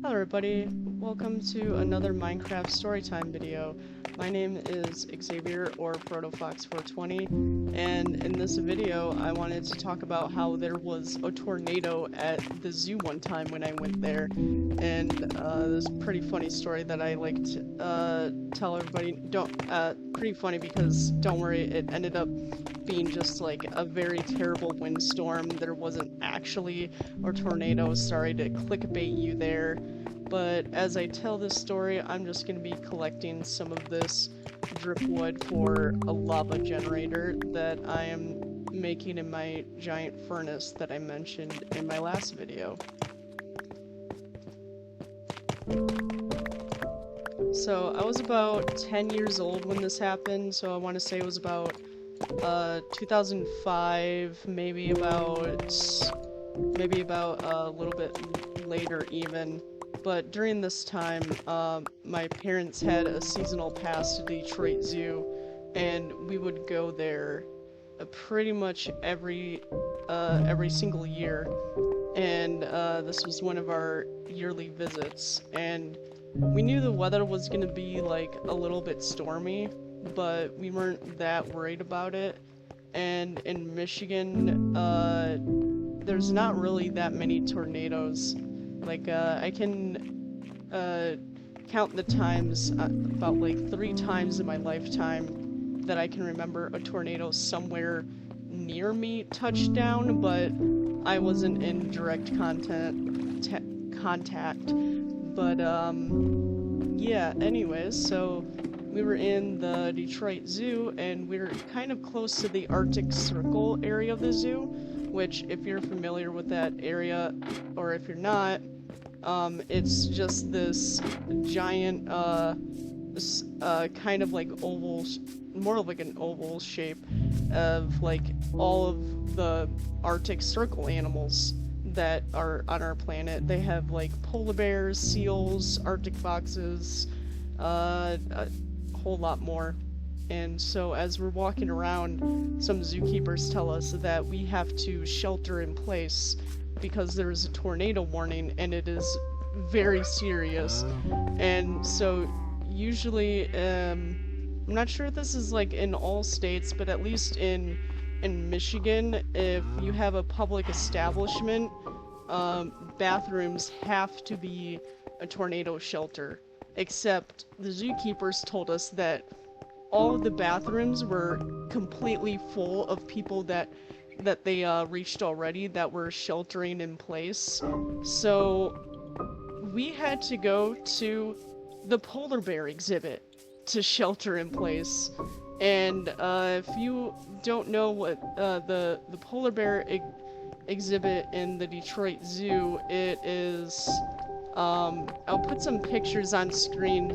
Hello everybody, welcome to another Minecraft Storytime video. My name is Xavier or ProtoFox420, and in this video I wanted to talk about how there was a tornado at the zoo one time when I went there, and this pretty funny story that I like to tell everybody. Pretty funny because, don't worry, it ended up being just like a very terrible windstorm. There wasn't actually a tornado, sorry to clickbait you there. But as I tell this story, I'm just going to be collecting some of this driftwood for a lava generator that I am making in my giant furnace that I mentioned in my last video. So I was about 10 years old when this happened, so I want to say it was about 2005, maybe about a little bit later even. But during this time, my parents had a seasonal pass to the Detroit Zoo, and we would go there pretty much every single year. And this was one of our yearly visits. And we knew the weather was going to be like a little bit stormy, but we weren't that worried about it. And in Michigan, there's not really that many tornadoes. Like, I can count the times, about like 3 times in my lifetime that I can remember a tornado somewhere near me touched down, but I wasn't in direct contact. But, yeah, anyways, so we were in the Detroit Zoo, and we were kind of close to the Arctic Circle area of the zoo, which, if you're familiar with that area, or if you're not, it's just this giant, kind of like oval, more of like an oval shape of like all of the Arctic Circle animals that are on our planet. They have like polar bears, seals, Arctic foxes, a whole lot more. And so as we're walking around, some zookeepers tell us that we have to shelter in place because there is a tornado warning and it is very serious. And so usually, I'm not sure if this is like in all states, but at least in Michigan, if you have a public establishment, bathrooms have to be a tornado shelter. Except the zookeepers told us that all of the bathrooms were completely full of people that they reached already that were sheltering in place. So we had to go to the polar bear exhibit to shelter in place. And if you don't know what the polar bear exhibit in the Detroit Zoo, it is, I'll put some pictures on screen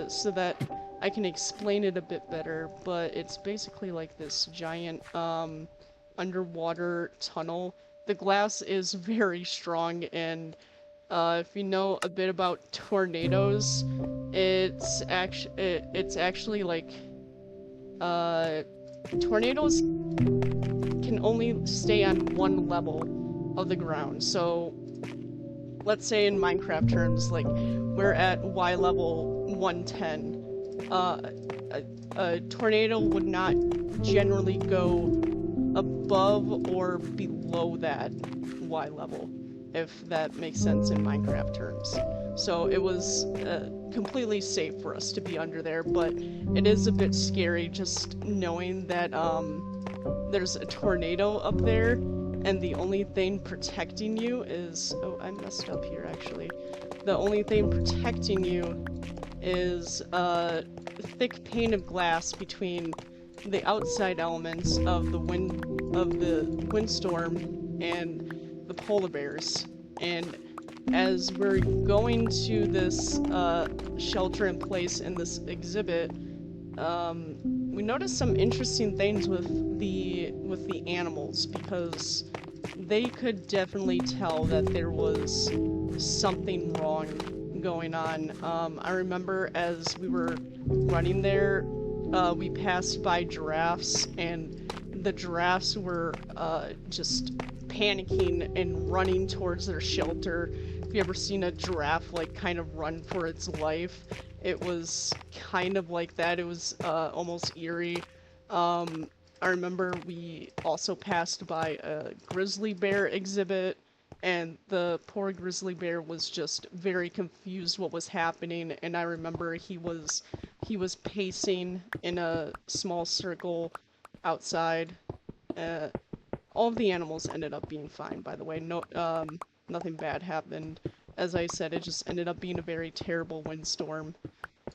so that I can explain it a bit better, but it's basically like this giant underwater tunnel. The glass is very strong, and if you know a bit about tornadoes, it's actually like tornadoes can only stay on one level of the ground. So let's say in Minecraft terms, like we're at Y level 110. A tornado would not generally go above or below that Y level, if that makes sense in Minecraft terms. So it was completely safe for us to be under there, but it is a bit scary just knowing that there's a tornado up there, and the only thing protecting you is... Oh, I messed up here, actually. The only thing protecting you is a thick pane of glass between the outside elements of the windstorm and the polar bears. And as we're going to this shelter in place in this exhibit, we noticed some interesting things with the animals, because they could definitely tell that there was something wrong going on. I remember as we were running there, we passed by giraffes, and the giraffes were just panicking and running towards their shelter if you ever seen a giraffe like kind of run for its life, it was kind of like that. It was almost eerie. Um, I remember we also passed by a grizzly bear exhibit, and the poor grizzly bear was just very confused what was happening. And I remember he was pacing in a small circle outside. Uh, all of the animals ended up being fine, by the way. No, nothing bad happened. As I said, it just ended up being a very terrible windstorm.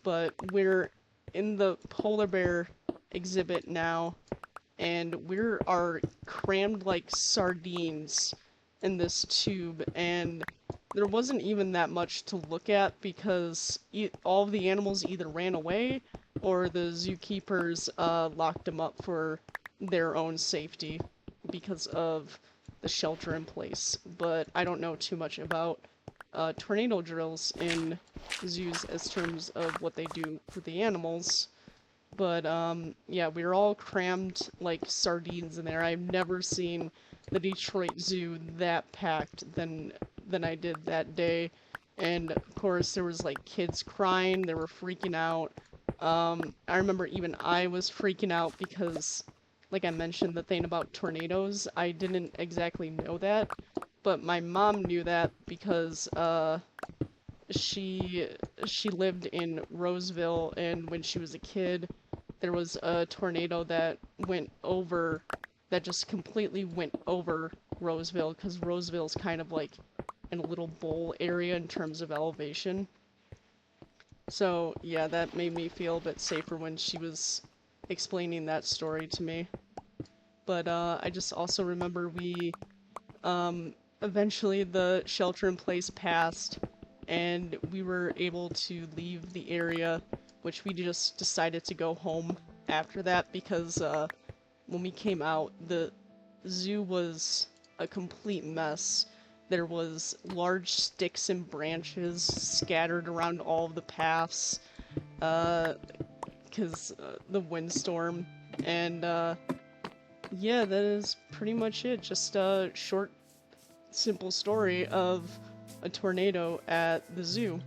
But we're in the polar bear exhibit now, and we are crammed like sardines in this tube, and there wasn't even that much to look at because all of the animals either ran away or the zookeepers locked them up for their own safety because of the shelter in place. But I don't know too much about tornado drills in zoos as terms of what they do for the animals. But yeah, we were all crammed like sardines in there. I've never seen the Detroit Zoo that packed than I did that day. And of course, there was like kids crying. They were freaking out. I remember even I was freaking out because, like I mentioned, the thing about tornadoes, I didn't exactly know that, but my mom knew that because she she lived in Roseville, and when she was a kid, there was a tornado that just completely went over Roseville, because Roseville's kind of like in a little bowl area in terms of elevation. So yeah, that made me feel a bit safer when she was explaining that story to me. But I just also remember eventually the shelter in place passed, and we were able to leave the area, which we just decided to go home after that because when we came out, the zoo was a complete mess. There was large sticks and branches scattered around all of the paths, because the windstorm, and yeah, that is pretty much it. Just a short, simple story of a tornado at the zoo.